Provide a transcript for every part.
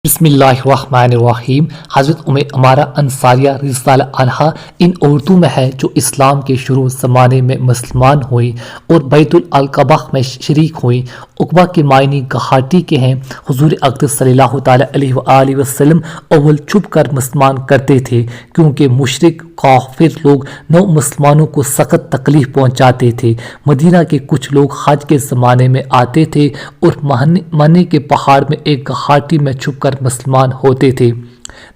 بسم اللہ الرحمن الرحیم۔ حضرت امارہ انصاریہ رضی اللہ عنہا ان عورتوں میں ہے جو اسلام کے شروع زمانے میں مسلمان ہوئی اور بیت العقبہ میں شریک ہوئی۔ عقبہ کے معنی گھاٹی کے ہیں۔ حضور اقدس صلی اللہ تعالیٰ علیہ وآلہ وسلم اول چھپ کر مسلمان کرتے تھے کیونکہ مشرک کافر لوگ نو مسلمانوں کو سخت تکلیف پہنچاتے تھے۔ مدینہ کے کچھ لوگ حج کے زمانے میں آتے تھے اور مہنے کے پہاڑ میں ایک گھاٹی میں چھپ کر مسلمان ہوتے تھے۔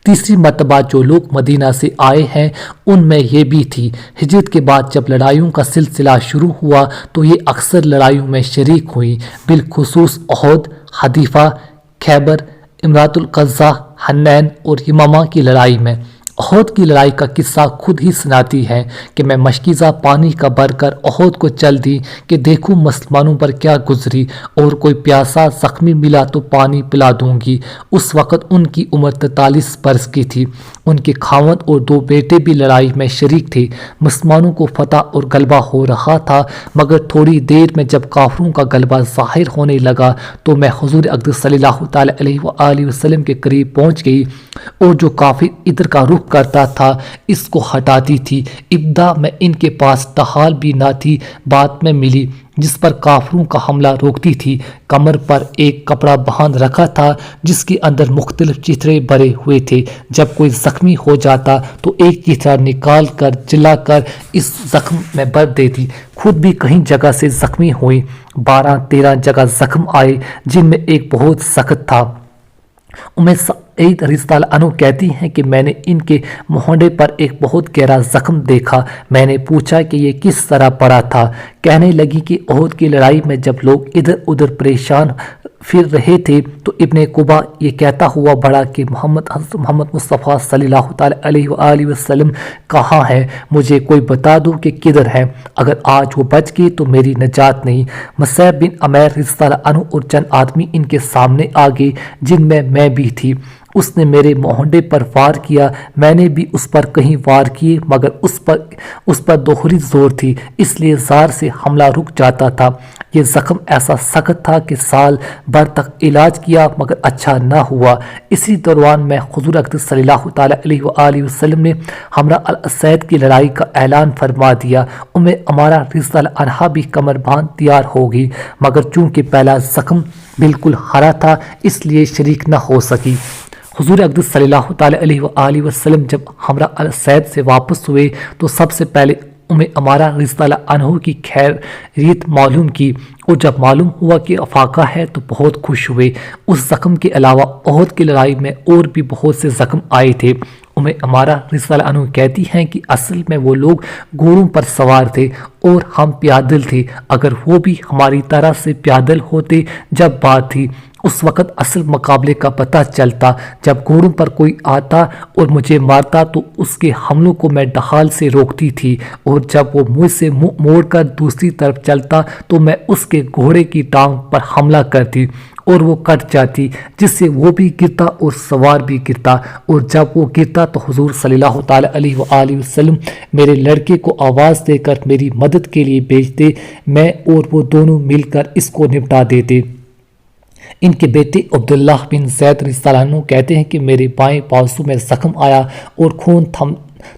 تیسری مرتبہ جو لوگ مدینہ سے آئے ہیں ان میں یہ بھی تھی۔ ہجرت کے بعد جب لڑائیوں کا سلسلہ شروع ہوا تو یہ اکثر لڑائیوں میں شریک ہوئی، بالخصوص احد، حدیفہ، خیبر، امراۃ القضاء، حنین اور یمامہ کی لڑائی میں۔ احد کی لڑائی کا قصہ خود ہی سناتی ہے کہ میں مشکیزہ پانی کا بھر کر احد کو چل دی کہ دیکھوں مسلمانوں پر کیا گزری، اور کوئی پیاسا زخمی ملا تو پانی پلا دوں گی۔ اس وقت ان کی عمر 43 برس کی تھی۔ ان کے خاوند اور 2 بیٹے بھی لڑائی میں شریک تھے۔ مسلمانوں کو فتح اور غلبہ ہو رہا تھا، مگر تھوڑی دیر میں جب کافروں کا غلبہ ظاہر ہونے لگا تو میں حضور اقدس صلی اللہ تعالیٰ علیہ وآلہ وسلم کے قریب پہنچ گئی اور جو کافر ادھر کا رخ کرتا تھا اس کو ہٹاتی تھی۔ ابتدا میں ان کے پاس ڈھال بھی نہ تھی، بعد میں ملی جس پر کافروں کا حملہ روکتی تھی۔ کمر پر ایک کپڑا باندھ رکھا تھا جس کے اندر مختلف چترے بھرے ہوئے تھے۔ جب کوئی زخمی ہو جاتا تو ایک چترا نکال کر جلا کر اس زخم میں بھر دیتی۔ خود بھی کہیں جگہ سے زخمی ہوئی، 12-13 جگہ زخم آئے جن میں ایک بہت سخت تھا۔ سعید رضی اللہ عنہ کہتی ہیں کہ میں نے ان کے مونڈے پر ایک بہت گہرا زخم دیکھا۔ میں نے پوچھا کہ یہ کس طرح پڑا تھا؟ کہنے لگی کہ احد کی لڑائی میں جب لوگ ادھر ادھر پریشان پھر رہے تھے تو ابن قبا یہ کہتا ہوا بڑھا کہ حضرت محمد مصطفیٰ صلی اللہ تعالیٰ علیہ وآلہ وسلم کہاں ہے؟ مجھے کوئی بتا دو کہ کدھر ہے، اگر آج وہ بچ گئے تو میری نجات نہیں۔ مصعب بن عمیر رضی اللہ عنہ اور چند آدمی ان کے سامنے آ گئے جن میں بھی تھی۔ اس نے میرے مونڈے پر وار کیا، میں نے بھی اس پر کہیں وار کیے، مگر اس پر دوہری زور تھی، اس لیے زار سے حملہ رک جاتا تھا۔ یہ زخم ایسا سخت تھا کہ سال بھر تک علاج کیا مگر اچھا نہ ہوا۔ اسی دوران میں حضور اقدس صلی اللہ تعالیٰ علیہ وآلہ وسلم نے ہمراہ الاسید کی لڑائی کا اعلان فرما دیا۔ امارہ رضی اللہ عنہا بھی کمر باندھ تیار ہو گئی، مگر چونکہ پہلا زخم بالکل ہرا تھا اس لیے شریک نہ ہو سکی۔ حضور اقدس صلی اللہ تعالیٰ علیہ وآلہ وسلم جب ہمراہ الاسید سے واپس ہوئے تو سب سے پہلے امارہ رضی اللہ عنہ کی خیریت معلوم کی، اور جب معلوم ہوا کہ افاقہ ہے تو بہت خوش ہوئے۔ اس زخم کے علاوہ احد کی لڑائی میں اور بھی بہت سے زخم آئے تھے۔ امارہ رضی اللہ عنہ کہتی ہیں کہ اصل میں وہ لوگ گھوڑوں پر سوار تھے اور ہم پیادل تھے، اگر وہ بھی ہماری طرح سے پیادل ہوتے جب بات تھی اس وقت اصل مقابلے کا پتہ چلتا۔ جب گھوڑوں پر کوئی آتا اور مجھے مارتا تو اس کے حملوں کو میں ڈھال سے روکتی تھی، اور جب وہ مجھ سے منہ موڑ کر دوسری طرف چلتا تو میں اس کے گھوڑے کی ٹانگ پر حملہ کرتی اور وہ کٹ جاتی، جس سے وہ بھی گرتا اور سوار بھی گرتا، اور جب وہ گرتا تو حضور صلی اللہ تعالیٰ علیہ وآلہ وسلم میرے لڑکے کو آواز دے کر میری مدد کے لیے بھیجتے، میں اور وہ دونوں مل کر اس کو نپٹا دیتے۔ ان کے بیٹے عبداللہ بن زید رضی اللہ عنہ کہتے ہیں کہ میرے بائیں بازو میں زخم آیا اور خون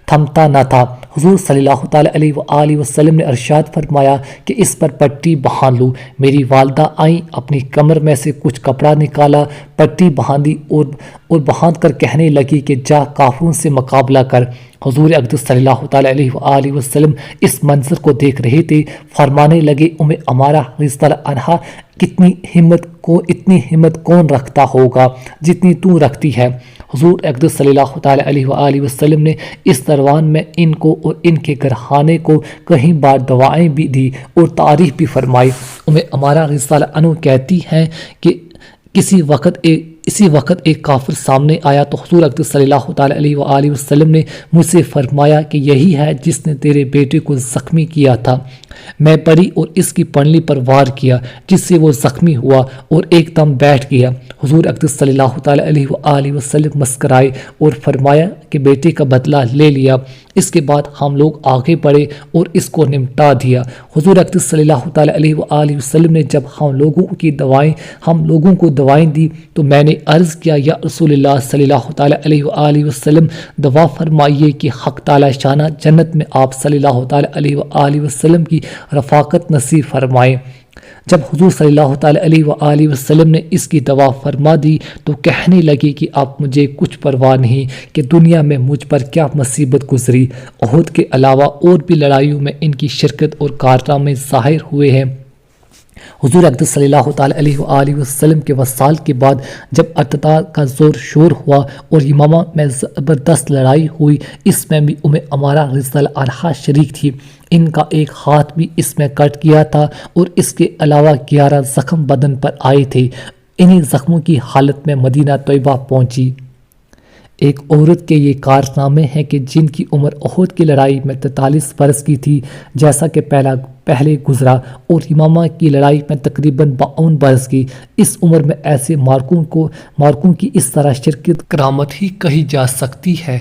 تھمتا نہ تھا۔ حضور صلی اللہ تعالیٰ علیہ وآلہ وسلم نے ارشاد فرمایا کہ اس پر پٹی باندھ لو۔ میری والدہ آئیں، اپنی کمر میں سے کچھ کپڑا نکالا، پٹی باندھی اور باندھ کر کہنے لگی کہ جا کافروں سے مقابلہ کر۔ حضور اقدس صلی اللہ تعالیٰ علیہ وآلہ وسلم اس منظر کو دیکھ رہے تھے، فرمانے لگے امارہ رضی اللہ عنہا اتنی ہمت کون رکھتا ہوگا جتنی تو رکھتی ہے۔ حضور اقدس صلی اللہ تعالیٰ علیہ وآلہ وسلم نے اس دوران میں ان کو اور ان کے گھرانے کو کئی بار دعائیں بھی دی اور تعریف بھی فرمائی۔ امارہ رضی اللہ عنہ کہتی ہیں کہ اسی وقت ایک کافر سامنے آیا تو حضور اقدس صلی اللہ تعالیٰ علیہ وآلہ وسلم نے مجھ سے فرمایا کہ یہی ہے جس نے تیرے بیٹے کو زخمی کیا تھا۔ میں پڑی اور اس کی پنڈلی پر وار کیا جس سے وہ زخمی ہوا اور ایک دم بیٹھ گیا۔ حضور اقدس صلی اللہ تعالیٰ علیہ وآلہ وسلم مسکرائے اور فرمایا کہ بیٹے کا بدلہ لے لیا۔ اس کے بعد ہم لوگ آگے بڑھے اور اس کو نمٹا دیا۔ حضور اقدس صلی اللہ تعالیٰ علیہ وآلہ وسلم نے جب ہم لوگوں کو دوائیں دی تو میں نے عرض کیا یا رسول اللہ صلی اللہ تعالیٰ علیہ وآلہ وسلم دعا فرمائیے کہ حق تعالیٰ شانہ جنت میں آپ صلی اللہ تعالیٰ علیہ وآلہ وسلم کی رفاقت نصیب فرمائے۔ جب حضور صلی اللہ تعالیٰ علیہ وآلہ وسلم نے اس کی دعا فرما دی تو کہنے لگے کہ اب مجھے کچھ پرواہ نہیں کہ دنیا میں مجھ پر کیا مصیبت گزری، احد کے علاوہ اور بھی لڑائیوں میں ان کی شرکت اور کارنامے ظاہر ہوئے ہیں۔ حضور اقدس صلی اللہ تعالیٰ علیہ وآلہ وسلم کے وصال کے بعد جب ارتداد کا زور شور ہوا اور یمامہ میں زبردست لڑائی ہوئی، اس میں بھی عمارہ رضی اللہ عنہا شریک تھی۔ ان کا ایک ہاتھ بھی اس میں کٹ گیا تھا اور اس کے علاوہ 11 زخم بدن پر آئے تھے۔ انہی زخموں کی حالت میں مدینہ طیبہ پہنچی۔ ایک عورت کے یہ کارنامے ہیں کہ جن کی عمر احد کی لڑائی میں 43 برس کی تھی جیسا کہ پہلے گزرا، اور یمامہ کی لڑائی میں تقریباً 52 برس کی۔ اس عمر میں ایسے مارکوں کی اس طرح شرکت کرامت ہی کہی جا سکتی ہے۔